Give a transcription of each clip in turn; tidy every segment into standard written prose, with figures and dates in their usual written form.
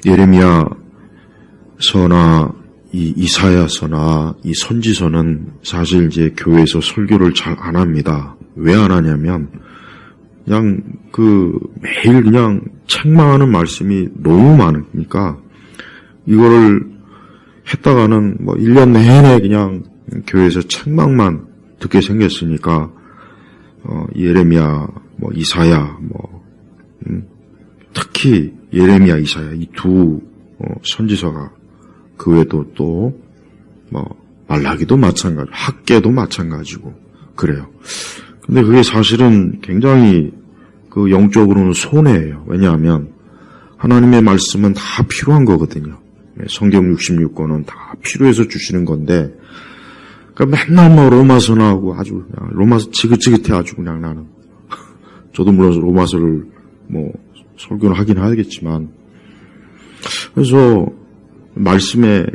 예레미야서나 이 이사야서나 이 선지서는 사실 이제 교회에서 설교를 잘 안 합니다. 왜 안 하냐면 그냥 매일 그냥 책망하는 말씀이 너무 많으니까 이거를 했다가는 1년 내내 그냥 교회에서 책망만 듣게 생겼으니까 예레미야, 이사야, 특히 예레미야, 이사야 이 두 선지서가 그 외에도 또 말라기도 마찬가지, 학개도 마찬가지고 그래요. 근데 그게 사실은 굉장히 영적으로는 손해예요. 왜냐하면 하나님의 말씀은 다 필요한 거거든요. 성경 66권은 다 필요해서 주시는 건데, 그러니까 맨날 로마서 나오고 아주 그냥 로마서 지긋지긋해 아주 그냥 나는. 저도 물론 로마서를 설교를 하긴 하겠지만, 그래서 말씀에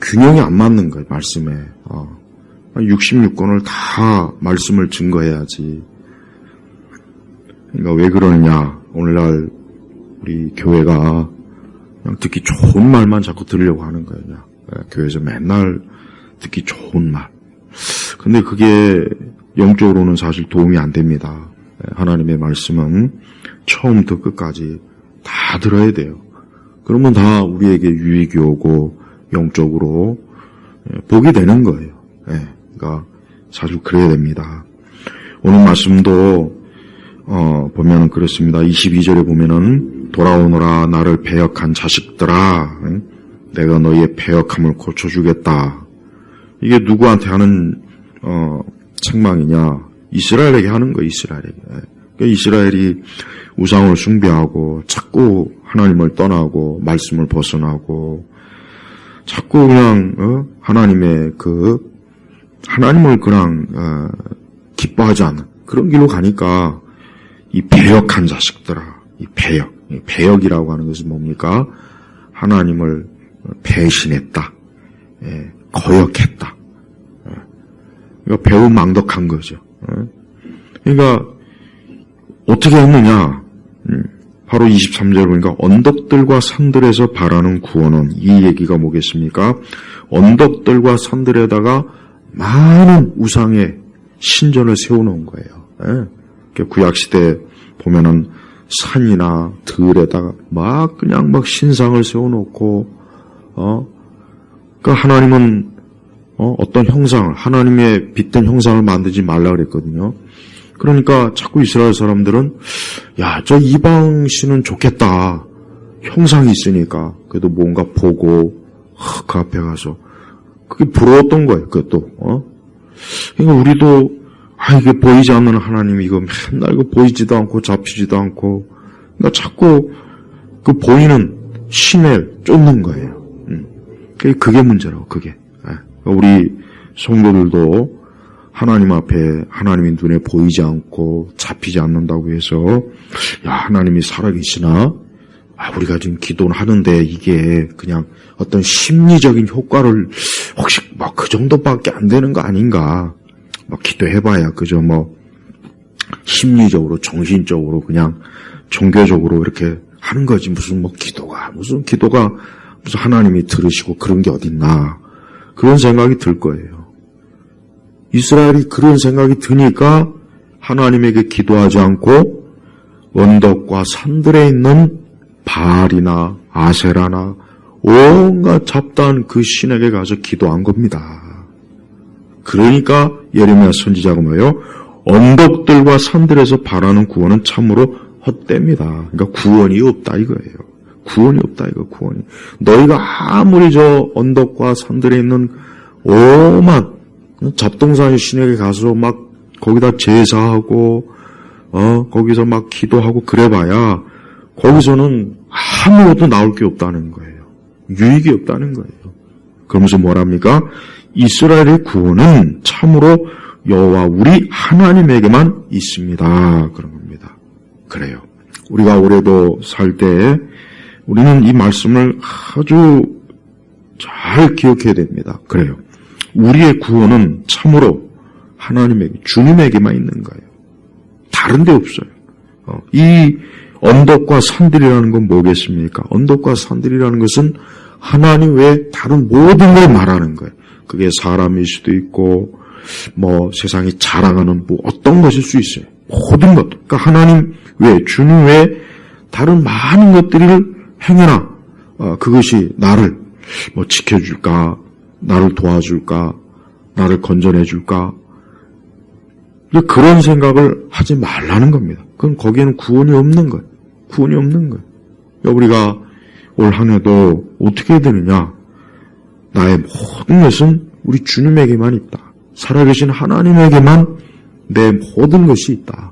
균형이 안 맞는 거예요. 말씀에 66권을 다 말씀을 증거해야지. 그러니까 왜 그러느냐? 오늘날 우리 교회가 그냥 듣기 좋은 말만 자꾸 들으려고 하는 거예요. 그냥. 교회에서 맨날 듣기 좋은 말. 근데 그게 영적으로는 사실 도움이 안 됩니다. 하나님의 말씀은 처음부터 끝까지 다 들어야 돼요. 그러면 다 우리에게 유익이 오고 영적으로 복이 되는 거예요. 그러니까 사실 그래야 됩니다. 오늘 말씀도 보면은 그렇습니다. 22절에 보면은 돌아오너라 나를 배역한 자식들아, 내가 너희의 배역함을 고쳐주겠다. 이게 누구한테 하는 책망이냐? 이스라엘에게 하는 거예요. 이스라엘에게. 그러니까 이스라엘이 우상을 숭배하고 자꾸 하나님을 떠나고 말씀을 벗어나고 자꾸 그냥 하나님의 하나님을 그냥 기뻐하지 않는 그런 길로 가니까 이 배역한 자식들아, 이 배역이라고 하는 것은 뭡니까? 하나님을 배신했다, 거역했다. 그러니까 배은망덕한 거죠. 그러니까 어떻게 했느냐? 바로 23절 보니까 언덕들과 산들에서 바라는 구원은, 이 얘기가 뭐겠습니까? 언덕들과 산들에다가 많은 우상의 신전을 세워놓은 거예요. 구약시대 보면은 산이나 들에다가 그냥 신상을 세워놓고, 그러니까 하나님은, 어떤 형상을, 하나님의 빗된 형상을 만들지 말라 그랬거든요. 그러니까 자꾸 이스라엘 사람들은, 저 이방신은 좋겠다. 형상이 있으니까. 그래도 뭔가 보고, 그 앞에 가서. 그게 부러웠던 거예요, 그것도, 그러니까 우리도, 이게 보이지 않는 하나님, 이거 맨날 보이지도 않고 잡히지도 않고, 그러니까 자꾸 보이는 신을 쫓는 거예요. 그게 문제라고, 그게. 우리 성도들도 하나님 앞에 하나님의 눈에 보이지 않고 잡히지 않는다고 해서 하나님이 살아계시나? 우리가 지금 기도를 하는데 이게 그냥 어떤 심리적인 효과를 혹시 그 정도밖에 안 되는 거 아닌가? 기도해봐야 그저 심리적으로 정신적으로 그냥 종교적으로 이렇게 하는 거지 무슨 기도가 무슨 하나님이 들으시고 그런 게 어딨나? 그런 생각이 들 거예요. 이스라엘이 그런 생각이 드니까 하나님에게 기도하지 않고 언덕과 산들에 있는 바알이나 아세라나 온갖 잡다한 그 신에게 가서 기도한 겁니다. 그러니까 예레미야 선지자가 뭐예요? 언덕들과 산들에서 바라는 구원은 참으로 헛됩니다. 그러니까 구원이 없다 이거예요. 구원이 없다 이거 구원이. 너희가 아무리 저 언덕과 산들에 있는 오만 잡동사니 신에게 가서 거기다 제사하고 거기서 기도하고 그래봐야 거기서는 아무것도 나올 게 없다는 거예요. 유익이 없다는 거예요. 그러면서 뭐랍니까? 이스라엘의 구원은 참으로 여호와 우리 하나님에게만 있습니다. 그런 겁니다. 그래요. 우리가 올해도 살 때 우리는 이 말씀을 아주 잘 기억해야 됩니다. 그래요. 우리의 구원은 참으로 하나님에게, 주님에게만 있는 거예요. 다른 데 없어요. 이 언덕과 산들이라는 건 뭐겠습니까? 언덕과 산들이라는 것은 하나님 외에 다른 모든 걸 말하는 거예요. 그게 사람일 수도 있고 뭐 세상이 자랑하는 뭐 어떤 것일 수 있어요. 모든 것. 그러니까 하나님 외에, 주님 외에 다른 많은 것들을 행해라. 그것이 나를 뭐 지켜줄까, 나를 도와줄까, 나를 건져내줄까. 그런 생각을 하지 말라는 겁니다. 그럼 거기에는 구원이 없는 거예요. 구원이 없는 거예요. 우리가 올 한 해도 어떻게 해야 되느냐? 나의 모든 것은 우리 주님에게만 있다. 살아계신 하나님에게만 내 모든 것이 있다.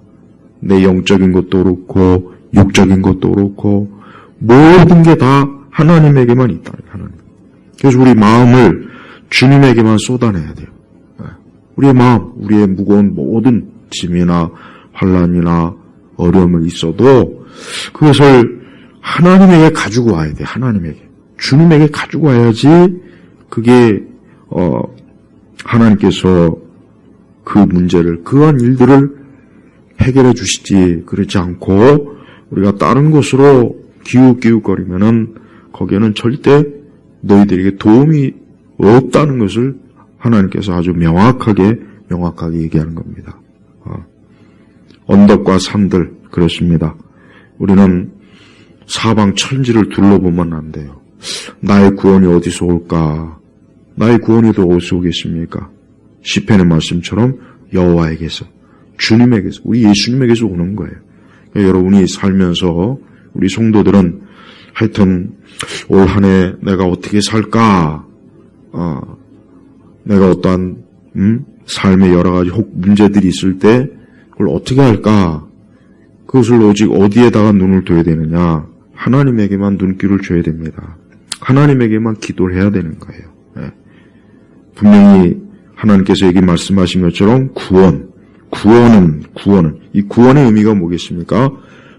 내 영적인 것도 그렇고 육적인 것도 그렇고 모든 게 다 하나님에게만 있다. 하나님. 그래서 우리 마음을 주님에게만 쏟아내야 돼요. 우리의 마음, 우리의 무거운 모든 짐이나 환난이나 어려움을 있어도 그것을 하나님에게 가지고 와야 돼. 하나님에게. 주님에게 가지고 와야지 그게 하나님께서 그 문제를, 그한 일들을 해결해 주시지. 그렇지 않고 우리가 다른 곳으로 기웃기웃거리면은 거기에는 절대 너희들에게 도움이 없다는 것을 하나님께서 아주 명확하게 얘기하는 겁니다. 언덕과 산들 그렇습니다. 우리는 사방 천지를 둘러보면 안 돼요. 나의 구원이 어디서 올까? 나의 구원이 또 어디서 오겠습니까? 시편의 말씀처럼 여호와에게서, 주님에게서, 우리 예수님에게서 오는 거예요. 그러니까 여러분이 살면서 우리 성도들은 하여튼 올 한 해 내가 어떻게 살까? 내가 어떠한 삶의 여러 가지 혹 문제들이 있을 때 그걸 어떻게 할까? 그것을 오직 어디에다가 눈을 둬야 되느냐? 하나님에게만 눈길을 줘야 됩니다. 하나님에게만 기도를 해야 되는 거예요. 네. 분명히 하나님께서 여기 말씀하신 것처럼 구원은 이 구원의 의미가 뭐겠습니까?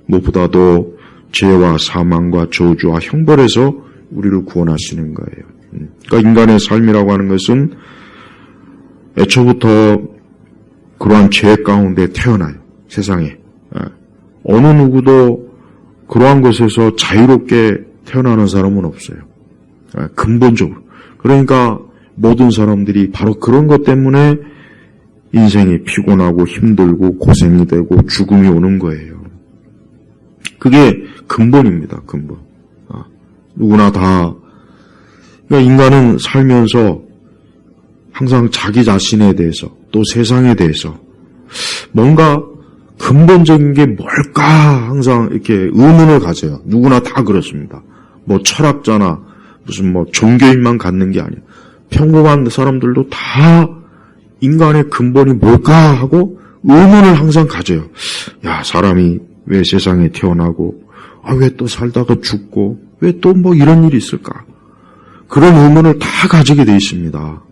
무엇보다도 죄와 사망과 저주와 형벌에서 우리를 구원하시는 거예요. 그러니까 인간의 삶이라고 하는 것은 애초부터 그러한 죄 가운데 태어나요. 세상에. 어느 누구도 그러한 것에서 자유롭게 태어나는 사람은 없어요. 근본적으로. 그러니까 모든 사람들이 바로 그런 것 때문에 인생이 피곤하고 힘들고 고생이 되고 죽음이 오는 거예요. 그게 근본입니다. 근본. 누구나 다. 그러니까 인간은 살면서 항상 자기 자신에 대해서 또 세상에 대해서 뭔가 근본적인 게 뭘까 항상 이렇게 의문을 가져요. 누구나 다 그렇습니다. 뭐 철학자나 무슨 뭐 종교인만 갖는 게 아니에요. 평범한 사람들도 다 인간의 근본이 뭘까 하고 의문을 항상 가져요. 야, 사람이 왜 세상에 태어나고 왜 또 살다가 죽고 왜 또 뭐 이런 일이 있을까? 그런 의문을 다 가지게 돼 있습니다.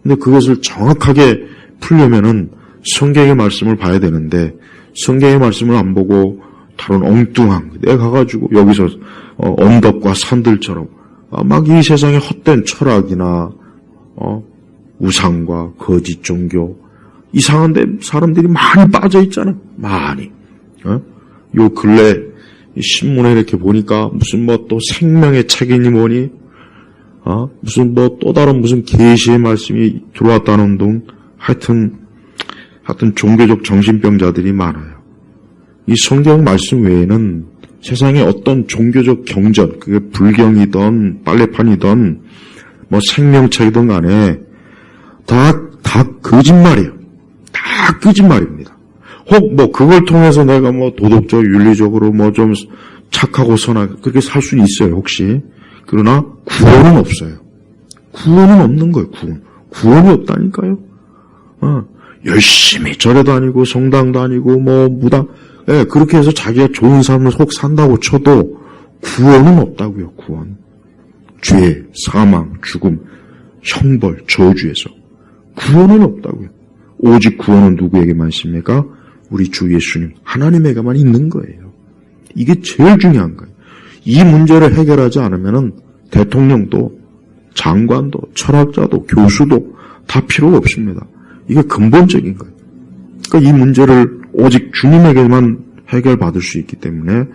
근데 그것을 정확하게 풀려면은 성경의 말씀을 봐야 되는데 성경의 말씀을 안 보고 다른 엉뚱한 내가 가가지고 여기서 언덕과 산들처럼 막 이 세상에 헛된 철학이나 우상과 거짓 종교 이상한데 사람들이 많이 빠져 있잖아요. 많이. 요 근래 신문에 이렇게 보니까 무슨 뭐 또 생명의 책이니 뭐니 무슨 뭐 또 다른 무슨 계시의 말씀이 들어왔다는 등 하여튼 종교적 정신병자들이 많아요. 이 성경 말씀 외에는 세상에 어떤 종교적 경전, 그게 불경이든 빨래판이든 뭐 생명책이든 간에 다 거짓말이에요. 다 거짓말입니다. 혹 뭐 그걸 통해서 내가 뭐 도덕적, 윤리적으로 뭐 좀 착하고 선하게 그렇게 살 수는 있어요. 혹시. 그러나 구원은 없어요. 구원은 없는 거예요. 구원이 없다니까요. 열심히 절에 다니고 성당 다니고 뭐 무당 그렇게 해서 자기가 좋은 삶을 혹 산다고 쳐도 구원은 없다고요. 구원. 죄, 사망, 죽음, 형벌, 저주에서 구원은 없다고요. 오직 구원은 누구에게만 있습니까? 우리 주 예수님 하나님에게만 있는 거예요. 이게 제일 중요한 거예요. 이 문제를 해결하지 않으면은 대통령도 장관도 철학자도 교수도 다 필요가 없습니다. 이게 근본적인 거예요. 그러니까 이 문제를 오직 주님에게만 해결받을 수 있기 때문에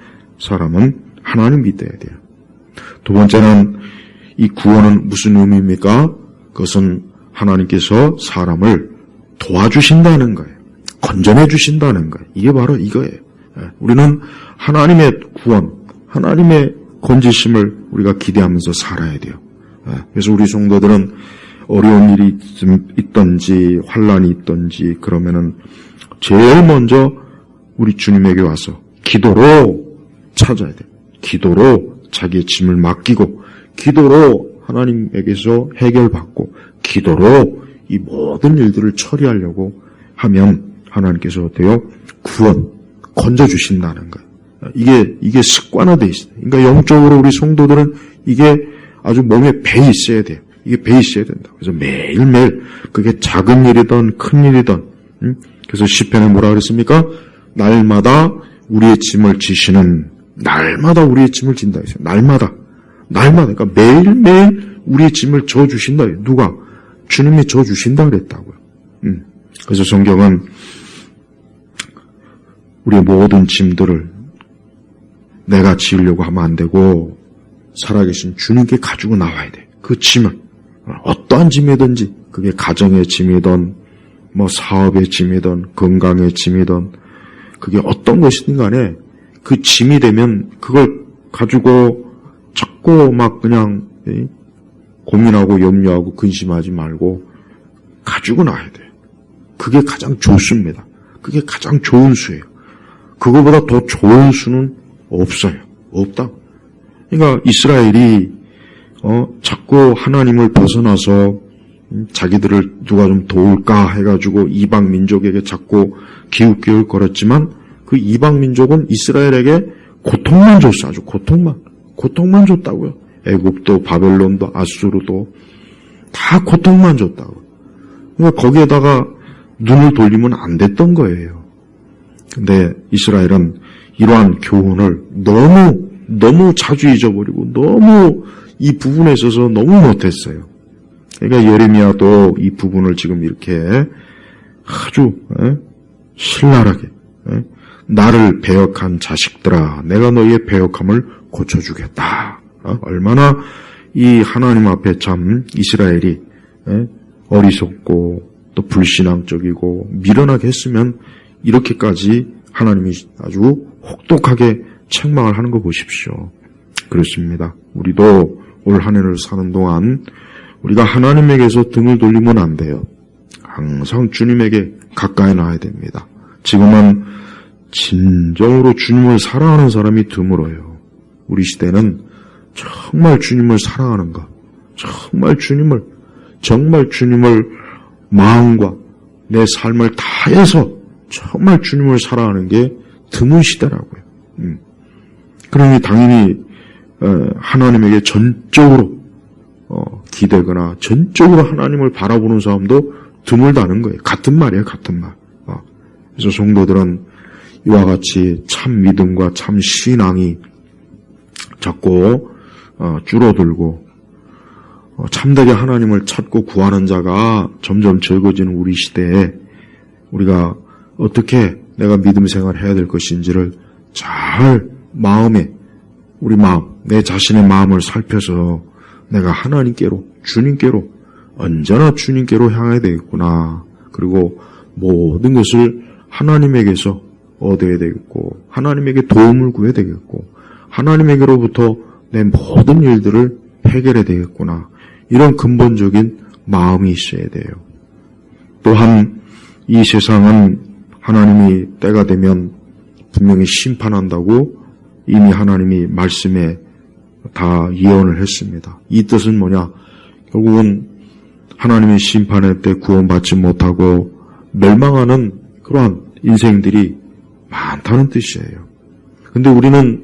사람은 하나님 믿어야 돼요. 두 번째는 이 구원은 무슨 의미입니까? 그것은 하나님께서 사람을 도와주신다는 거예요. 건져내 주신다는 거예요. 이게 바로 이거예요. 우리는 하나님의 구원, 하나님의 건지심을 우리가 기대하면서 살아야 돼요. 그래서 우리 성도들은 어려운 일이 있든지 환란이 있든지 그러면은 제일 먼저 우리 주님에게 와서 기도로 찾아야 돼요. 기도로 자기의 짐을 맡기고 기도로 하나님에게서 해결받고 기도로 이 모든 일들을 처리하려고 하면 하나님께서 어때요? 구원, 건져주신다는 거예요. 이게 습관화되어 있어요. 그러니까 영적으로 우리 성도들은 이게 아주 몸에 배 있어야 돼요. 이게 배 있어야 된다. 그래서 매일매일 그게 작은 일이든 큰 일이든 그래서 시편에 뭐라 그랬습니까? 날마다 우리의 짐을 지시는 날마다 우리의 짐을 진다 했어요. 날마다 그러니까 매일매일 우리의 짐을 져주신다. 누가? 주님이 져주신다 그랬다고요. 그래서 성경은 우리의 모든 짐들을 내가 지으려고 하면 안 되고 살아계신 주님께 가지고 나와야 돼. 그 짐을 어떠한 짐이든지 그게 가정의 짐이든 뭐 사업의 짐이든 건강의 짐이든 그게 어떤 것이든 간에 그 짐이 되면 그걸 가지고 자꾸 막 그냥 고민하고 염려하고 근심하지 말고 가지고 나와야 돼요. 그게 가장 좋습니다. 그게 가장 좋은 수예요. 그거보다 더 좋은 수는 없어요. 없다. 그러니까 이스라엘이 자꾸 하나님을 벗어나서 자기들을 누가 좀 도울까 해가지고 이방 민족에게 자꾸 기웃기웃거렸지만 그 이방 민족은 이스라엘에게 고통만 줬어. 아주 고통만 줬다고요. 애굽도 바벨론도 아수르도 다 고통만 줬다고. 그러니까 거기에다가 눈을 돌리면 안 됐던 거예요. 근데 이스라엘은 이러한 교훈을 너무 자주 잊어버리고 너무 이 부분에 있어서 너무 못했어요. 그러니까 예레미야도 이 부분을 지금 이렇게 아주 신랄하게 나를 배역한 자식들아 내가 너희의 배역함을 고쳐주겠다. 얼마나 이 하나님 앞에 참 이스라엘이 어리석고 또 불신앙적이고 미련하게 했으면 이렇게까지 하나님이 아주 혹독하게 책망을 하는 거 보십시오. 그렇습니다. 우리도 올 한 해를 사는 동안 우리가 하나님에게서 등을 돌리면 안 돼요. 항상 주님에게 가까이 나와야 됩니다. 지금은 진정으로 주님을 사랑하는 사람이 드물어요. 우리 시대는 정말 주님을 사랑하는가, 정말 주님을 마음과 내 삶을 다해서 정말 주님을 사랑하는 게 드문 시대라고요. 그러니 당연히 하나님에게 전적으로 기대거나 전적으로 하나님을 바라보는 사람도 드물다는 거예요. 같은 말이에요. 같은 말. 그래서 성도들은 이와 같이 참 믿음과 참 신앙이 자꾸 줄어들고 참되게 하나님을 찾고 구하는 자가 점점 적어지는 우리 시대에 우리가 어떻게 내가 믿음 생활을 해야 될 것인지를 잘 우리 마음, 내 자신의 마음을 살펴서 내가 하나님께로, 주님께로, 언제나 주님께로 향해야 되겠구나. 그리고 모든 것을 하나님에게서 얻어야 되겠고, 하나님에게 도움을 구해야 되겠고, 하나님에게로부터 내 모든 일들을 해결해야 되겠구나. 이런 근본적인 마음이 있어야 돼요. 또한 이 세상은 하나님이 때가 되면 분명히 심판한다고 이미 하나님이 말씀에 다 예언을 했습니다. 이 뜻은 뭐냐? 결국은 하나님의 심판의 때 구원받지 못하고 멸망하는 그러한 인생들이 많다는 뜻이에요. 근데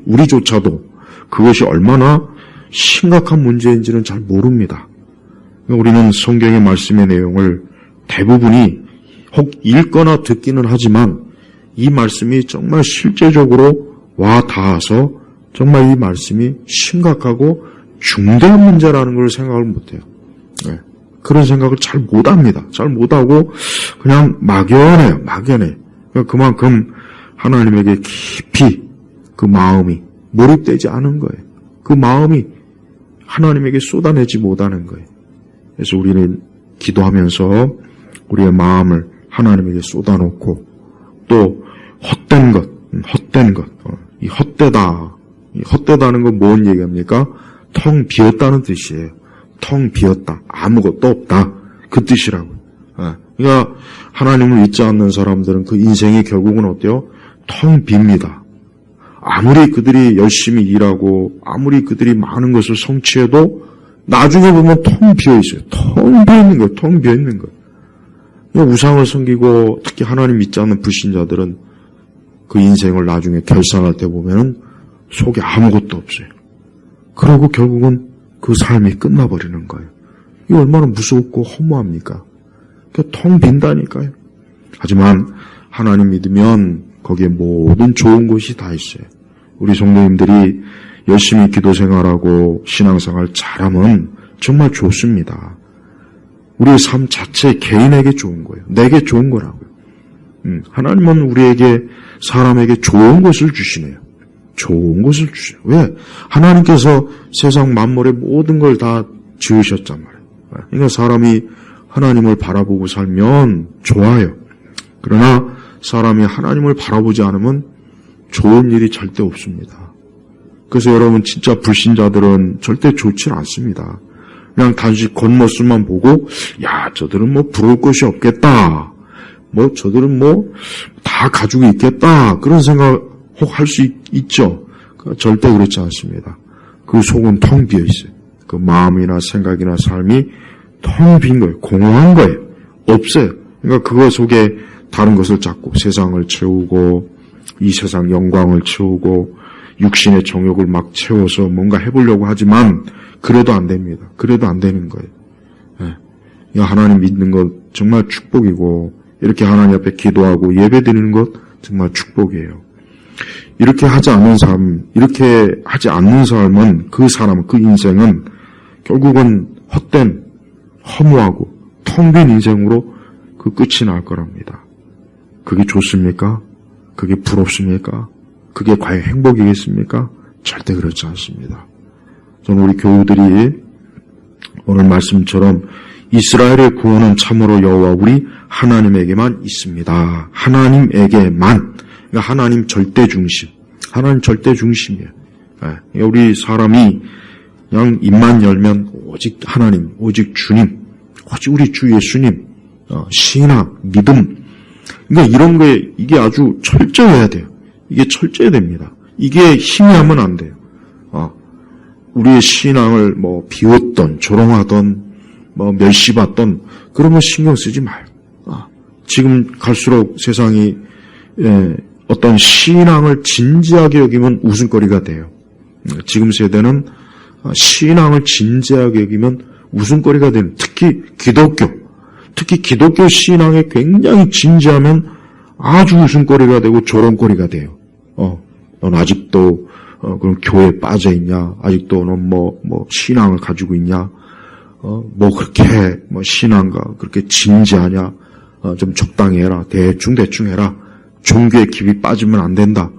우리조차도 그것이 얼마나 심각한 문제인지는 잘 모릅니다. 우리는 성경의 말씀의 내용을 대부분이 혹 읽거나 듣기는 하지만 이 말씀이 정말 실제적으로 와 닿아서 정말 이 말씀이 심각하고 중대한 문제라는 걸 생각을 못해요. 그런 생각을 잘 못합니다. 잘 못하고 그냥 막연해요. 그러니까 그만큼 하나님에게 깊이 그 마음이 몰입되지 않은 거예요. 그 마음이 하나님에게 쏟아내지 못하는 거예요. 그래서 우리는 기도하면서 우리의 마음을 하나님에게 쏟아놓고 또 헛된 것, 이 헛되다. 이 헛되다는 건 뭔 얘기합니까? 텅 비었다는 뜻이에요. 텅 비었다. 아무것도 없다. 그 뜻이라고요. 그러니까 하나님을 믿지 않는 사람들은 그 인생이 결국은 어때요? 텅 빕니다. 아무리 그들이 열심히 일하고 아무리 그들이 많은 것을 성취해도 나중에 보면 텅 비어있어요. 텅 비어있는 거예요. 텅 비어있는 거예요. 우상을 섬기고 특히 하나님 믿지 않는 불신자들은 그 인생을 나중에 결산할 때 보면은 속에 아무것도 없어요. 그러고 결국은 그 삶이 끝나버리는 거예요. 이게 얼마나 무섭고 허무합니까? 그러니까 텅 빈다니까요. 하지만 하나님 믿으면 거기에 모든 좋은 것이 다 있어요. 우리 성도님들이 열심히 기도 생활하고 신앙생활 잘하면 정말 좋습니다. 우리의 삶 자체 개인에게 좋은 거예요. 내게 좋은 거라고요. 하나님은 우리에게 사람에게 좋은 것을 주시네요. 좋은 것을 주시네요. 왜? 하나님께서 세상 만물의 모든 걸 다 지으셨단 말이에요. 그러니까 사람이 하나님을 바라보고 살면 좋아요. 그러나 사람이 하나님을 바라보지 않으면 좋은 일이 절대 없습니다. 그래서 여러분 진짜 불신자들은 절대 좋지 않습니다. 그냥 단지 겉모습만 보고 야 저들은 뭐 부러울 것이 없겠다. 뭐 저들은 뭐 다 가지고 있겠다. 그런 생각 혹 할 수 있죠. 절대 그렇지 않습니다. 그 속은 텅 비어 있어요. 그 마음이나 생각이나 삶이 텅 빈 거예요. 공허한 거예요. 없어요. 그러니까 그거 속에 다른 것을 찾고 세상을 채우고 이 세상 영광을 채우고 육신의 정욕을 막 채워서 뭔가 해보려고 하지만 그래도 안 됩니다. 그래도 안 되는 거예요. 네. 하나님 믿는 것 정말 축복이고 이렇게 하나님 앞에 기도하고 예배드리는 것 정말 축복이에요. 이렇게 하지 않는 삶은 그 사람은 그 인생은 결국은 헛된 허무하고 텅 빈 인생으로 그 끝이 날 거랍니다. 그게 좋습니까? 그게 부럽습니까? 그게 과연 행복이겠습니까? 절대 그렇지 않습니다. 저는 우리 교우들이 오늘 말씀처럼 이스라엘의 구원은 참으로 여호와 우리 하나님에게만 있습니다. 하나님에게만. 그러니까 하나님 절대 중심. 하나님 절대 중심이에요. 우리 사람이 그냥 입만 열면 오직 하나님, 오직 주님, 오직 우리 주 예수님, 신앙, 믿음. 그러니까 이런 거에 이게 아주 철저해야 돼요. 이게 철저해야 됩니다. 이게 희미하면 안 돼요. 우리의 신앙을 뭐 비웃던, 조롱하던, 뭐 멸시받던 그런 거 신경 쓰지 마요. 지금 갈수록 세상이 어떤 신앙을 진지하게 여기면 웃음거리가 돼요. 지금 세대는 신앙을 진지하게 여기면 웃음거리가 되는, 특히 기독교 신앙에 굉장히 진지하면 아주 웃음거리가 되고 조롱거리가 돼요. 넌 아직도 그럼 교회에 빠져 있냐? 아직도 넌 뭐 신앙을 가지고 있냐? 뭐 그렇게 신앙가 그렇게 진지하냐? 좀 적당히 해라. 대충 해라. 종교에 깊이 빠지면 안 된다.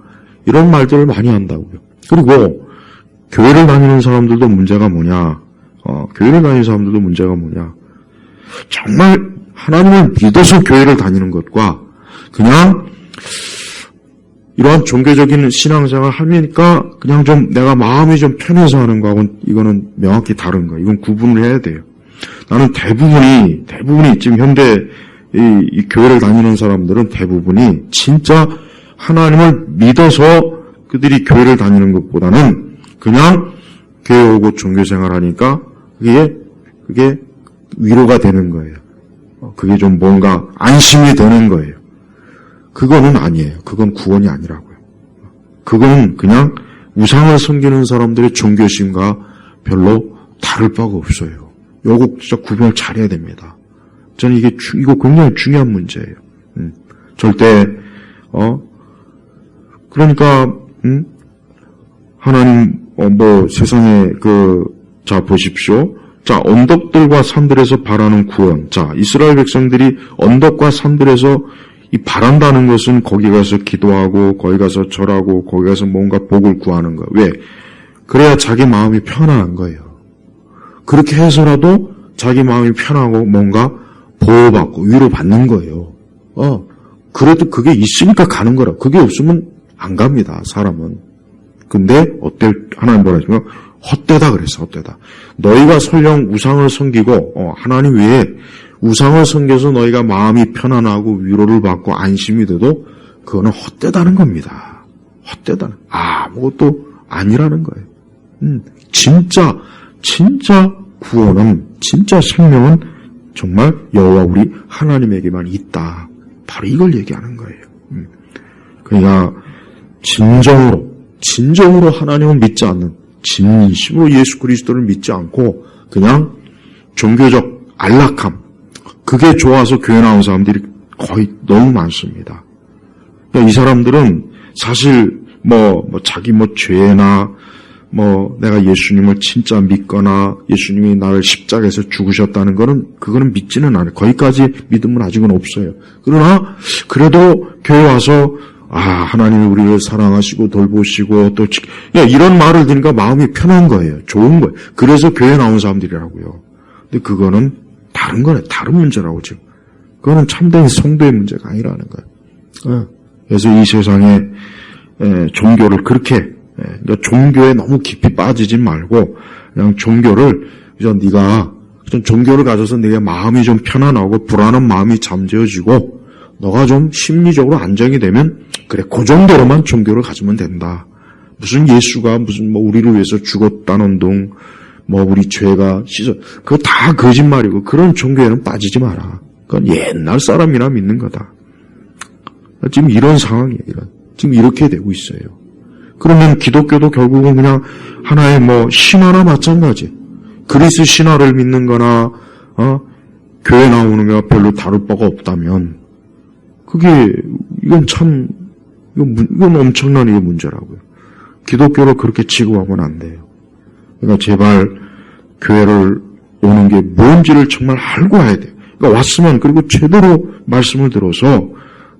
이런 말들을 많이 한다고요. 그리고 교회를 다니는 사람들도 문제가 뭐냐? 교회를 다니는 사람들도 문제가 뭐냐? 정말 하나님을 믿어서 교회를 다니는 것과 그냥 이러한 종교적인 신앙생활 하니까 그냥 좀 내가 마음이 좀 편해서 하는 거하고는 이거는 명확히 다른 거예요. 이건 구분을 해야 돼요. 나는 대부분이 지금 현대 이 교회를 다니는 사람들은 대부분이 진짜 하나님을 믿어서 그들이 교회를 다니는 것보다는 그냥 교회 오고 종교생활 하니까 그게 위로가 되는 거예요. 그게 좀 뭔가 안심이 되는 거예요. 그거는 아니에요. 그건 구원이 아니라고요. 그건 그냥 우상을 섬기는 사람들의 종교심과 별로 다를 바가 없어요. 요거 진짜 구분을 잘해야 됩니다. 저는 이거 굉장히 중요한 문제예요. 절대, 그러니까, 하나님, 세상에 자, 보십시오. 자, 언덕들과 산들에서 바라는 구원. 자, 이스라엘 백성들이 언덕과 산들에서 이 바란다는 것은 거기 가서 기도하고 거기 가서 절하고 거기 가서 뭔가 복을 구하는 거. 왜? 그래야 자기 마음이 편안한 거예요. 그렇게 해서라도 자기 마음이 편하고 뭔가 보호받고 위로받는 거예요. 그래도 그게 있으니까 가는 거라. 그게 없으면 안 갑니다, 사람은. 근데 어때? 하나님 뭐라 하시면 헛되다 그랬어, 헛되다. 너희가 설령 우상을 섬기고 하나님 외에 우상을 섬겨서 너희가 마음이 편안하고 위로를 받고 안심이 돼도 그거는 헛되다는 겁니다. 헛되다는, 아무것도 아니라는 거예요. 진짜 구원은, 진짜 생명은 정말 여호와 우리 하나님에게만 있다. 바로 이걸 얘기하는 거예요. 그러니까 진정으로 하나님을 믿지 않는, 진심으로 예수 그리스도를 믿지 않고 그냥 종교적 안락함, 그게 좋아서 교회 나온 사람들이 거의 너무 많습니다. 그러니까 이 사람들은 사실 자기 죄나 내가 예수님을 진짜 믿거나 예수님이 나를 십자가에서 죽으셨다는 그거는 믿지는 않아요. 거기까지 믿음은 아직은 없어요. 그러나 그래도 교회 와서 하나님이 우리를 사랑하시고 돌보시고 또 이런 말을 들으니까 마음이 편한 거예요. 좋은 거예요. 그래서 교회 나온 사람들이라고요. 근데 그거는 다른 거네. 다른 문제라고 지금. 그거는 참된 성도의 문제가 아니라는 거예요. 그래서 이 세상에 종교를 그렇게 그러니까 종교에 너무 깊이 빠지지 말고 그냥 종교를 네가 종교를 가져서 네가 마음이 좀 편안하고 불안한 마음이 잠재워지고 너가 좀 심리적으로 안정이 되면 그래 그 정도로만 종교를 가지면 된다. 무슨 예수가 무슨 우리를 위해서 죽었다는 둥 우리 죄가 그거 다 거짓말이고 그런 종교에는 빠지지 마라. 그건 옛날 사람이나 믿는 거다. 지금 이런 상황이에요. 지금 이렇게 되고 있어요. 그러면 기독교도 결국은 그냥 하나의 신화나 마찬가지. 그리스 신화를 믿는 거나 교회 나오는 거와 별로 다를 바가 없다면 이건 엄청난 이게 문제라고요. 기독교를 그렇게 취급하면 안 돼요. 그러니까 제발 교회를 오는 게 뭔지를 정말 알고 와야 돼요. 그러니까 왔으면 그리고 제대로 말씀을 들어서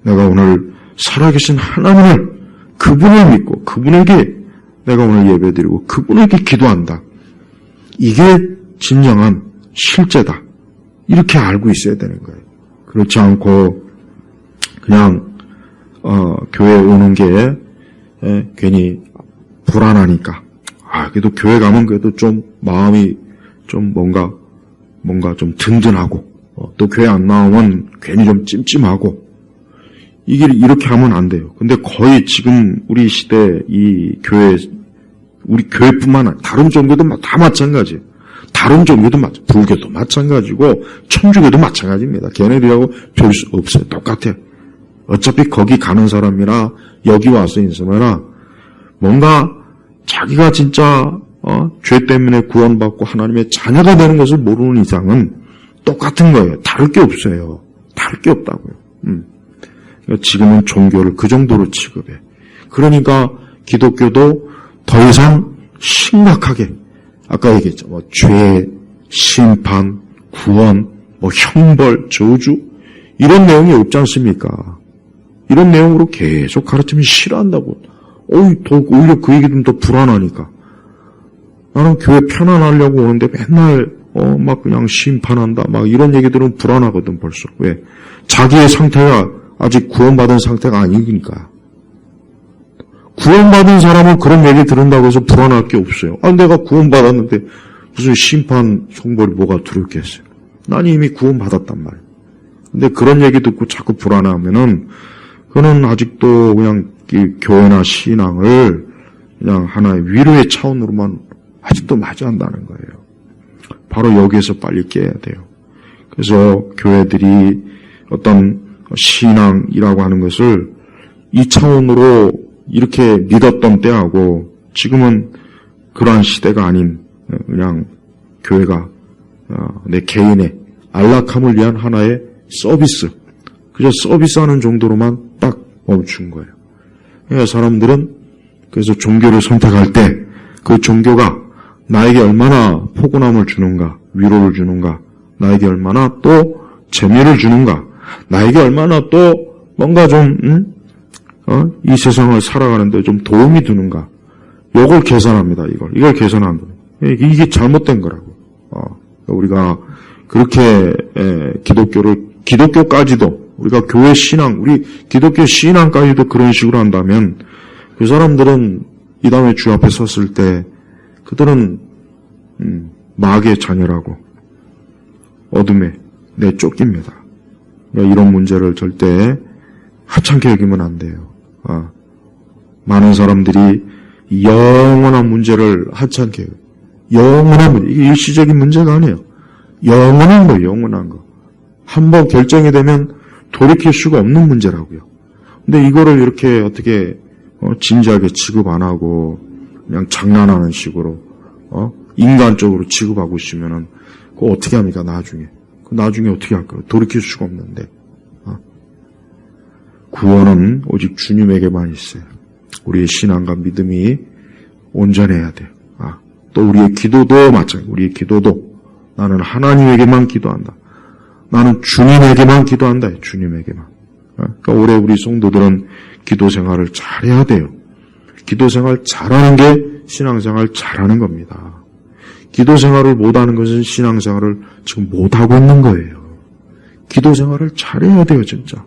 내가 오늘 살아계신 하나님을 그분을 믿고 그분에게 내가 오늘 예배드리고 그분에게 기도한다. 이게 진정한 실제다. 이렇게 알고 있어야 되는 거예요. 그렇지 않고 그냥 교회에 오는 게 괜히 불안하니까 그래도 교회 가면 그래도 좀 마음이 좀 뭔가 좀 든든하고 또 교회 안 나오면 괜히 좀 찜찜하고 이렇게 하면 안 돼요. 근데 거의 지금 우리 시대 이 교회, 우리 교회뿐만 아니라 다른 종교도 다 마찬가지예요. 다른 종교도 불교도 마찬가지고 천주교도 마찬가지입니다. 걔네들하고 별 수 없어요. 똑같아요. 어차피 거기 가는 사람이나 여기 와서 있으면 뭔가 자기가 진짜 죄 때문에 구원받고 하나님의 자녀가 되는 것을 모르는 이상은 똑같은 거예요. 다를 게 없어요. 다를 게 없다고요. 지금은 종교를 그 정도로 취급해. 그러니까 기독교도 더 이상 심각하게 아까 얘기했죠. 죄, 심판, 구원, 형벌, 저주 이런 내용이 없지 않습니까? 이런 내용으로 계속 가르치면 싫어한다고. 오히려 그 얘기 들으면 더 불안하니까. 나는 교회 편안하려고 오는데 맨날 그냥 심판한다 이런 얘기 들으면 불안하거든 벌써. 왜? 자기의 상태가 아직 구원받은 상태가 아니니까. 구원받은 사람은 그런 얘기 들은다고 해서 불안할 게 없어요. 내가 구원받았는데 무슨 심판, 형벌이 뭐가 두렵겠어요. 난 이미 구원받았단 말이에요. 근데 그런 얘기 듣고 자꾸 불안해하면은 그거는 아직도 그냥 교회나 신앙을 그냥 하나의 위로의 차원으로만 아직도 맞이한다는 거예요. 바로 여기에서 빨리 깨야 돼요. 그래서 교회들이 어떤 신앙이라고 하는 것을 이 차원으로 이렇게 믿었던 때하고 지금은 그러한 시대가 아닌 그냥 교회가 내 개인의 안락함을 위한 하나의 서비스, 그저 서비스하는 정도로만 딱 멈춘 거예요. 그러니까 사람들은 그래서 종교를 선택할 때 그 종교가 나에게 얼마나 포근함을 주는가, 위로를 주는가, 나에게 얼마나 또 재미를 주는가, 나에게 얼마나 또 뭔가 좀 이 세상을 살아가는데 좀 도움이 되는가? 이걸 계산합니다. 이걸 계산합니다. 이게 잘못된 거라고. 우리가 그렇게 기독교까지도 우리가 교회 신앙, 우리 기독교 신앙까지도 그런 식으로 한다면 그 사람들은 이 다음에 주 앞에 섰을 때 그들은 마귀의 자녀라고 어둠에 내쫓깁니다. 그러니까 이런 문제를 절대 하찮게 여기면 안 돼요. 많은 사람들이 영원한 문제를 하찮게 여겨요. 영원한 문제, 이게 일시적인 문제가 아니에요. 영원한 거예요, 영원한 거. 한번 결정이 되면 돌이킬 수가 없는 문제라고요. 근데 이거를 이렇게 어떻게 진지하게 취급 안 하고 그냥 장난하는 식으로 인간적으로 취급하고 있으면은 그거 어떻게 합니까, 나중에? 나중에 어떻게 할까요? 돌이킬 수가 없는데. 구원은 오직 주님에게만 있어요. 우리의 신앙과 믿음이 온전해야 돼요. 또 우리의 기도도 마찬가지예요. 우리의 기도도 나는 하나님에게만 기도한다. 나는 주님에게만 기도한다. 주님에게만. 그러니까 올해 우리 성도들은 기도 생활을 잘해야 돼요. 기도 생활 잘하는 게 신앙생활 잘하는 겁니다. 기도 생활을 못하는 것은 신앙생활을 지금 못하고 있는 거예요. 기도 생활을 잘해야 돼요, 진짜.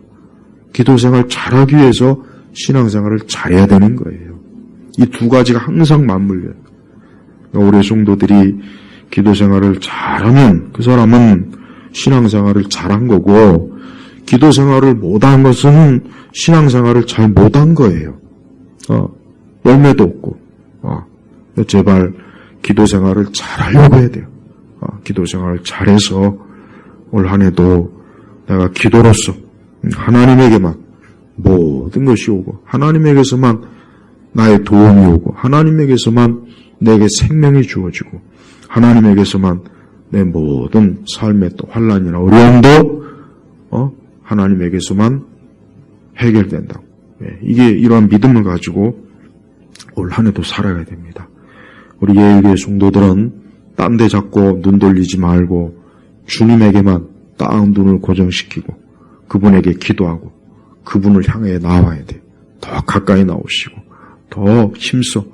기도 생활 잘하기 위해서 신앙생활을 잘해야 되는 거예요. 이 두 가지가 항상 맞물려요. 그러니까 우리 성도들이 기도 생활을 잘하면 그 사람은 신앙생활을 잘한 거고, 기도 생활을 못한 것은 신앙생활을 잘 못한 거예요. 열매도 없고. 제발 기도 생활을 잘하려고 해야 돼요. 기도 생활을 잘해서 올 한 해도 내가 기도로서 하나님에게만 모든 것이 오고, 하나님에게서만 나의 도움이 오고, 하나님에게서만 내게 생명이 주어지고, 하나님에게서만 내 모든 삶의 또 환난이나 어려움도 하나님에게서만 해결된다고. 이게 이러한 믿음을 가지고 올 한 해도 살아야 됩니다. 우리 예일교회 성도들은 딴 데 잡고 눈 돌리지 말고 주님에게만 딱 눈을 고정시키고 그분에게 기도하고 그분을 향해 나와야 돼요. 더 가까이 나오시고 더 힘써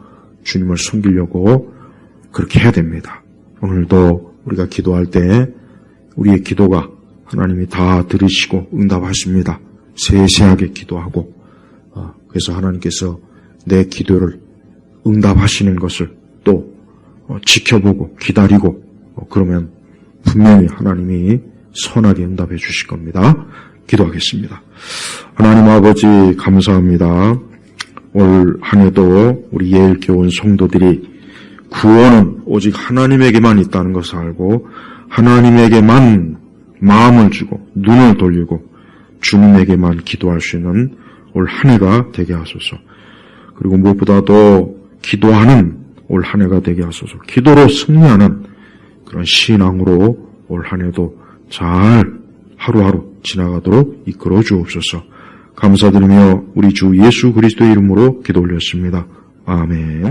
주님을 섬기려고 그렇게 해야 됩니다. 오늘도 우리가 기도할 때 우리의 기도가 하나님이 다 들으시고 응답하십니다. 세세하게 기도하고 그래서 하나님께서 내 기도를 응답하시는 것을 또 지켜보고 기다리고 그러면 분명히 하나님이 선하게 응답해 주실 겁니다. 기도하겠습니다. 하나님 아버지 감사합니다. 올 한 해도 우리 예일교원 성도들이 구원은 오직 하나님에게만 있다는 것을 알고 하나님에게만 마음을 주고 눈을 돌리고 주님에게만 기도할 수 있는 올 한 해가 되게 하소서. 그리고 무엇보다도 기도하는 올 한 해가 되게 하소서. 기도로 승리하는 그런 신앙으로 올 한 해도 잘 하루하루 지나가도록 이끌어 주옵소서. 감사드리며 우리 주 예수 그리스도의 이름으로 기도 올렸습니다. 아멘.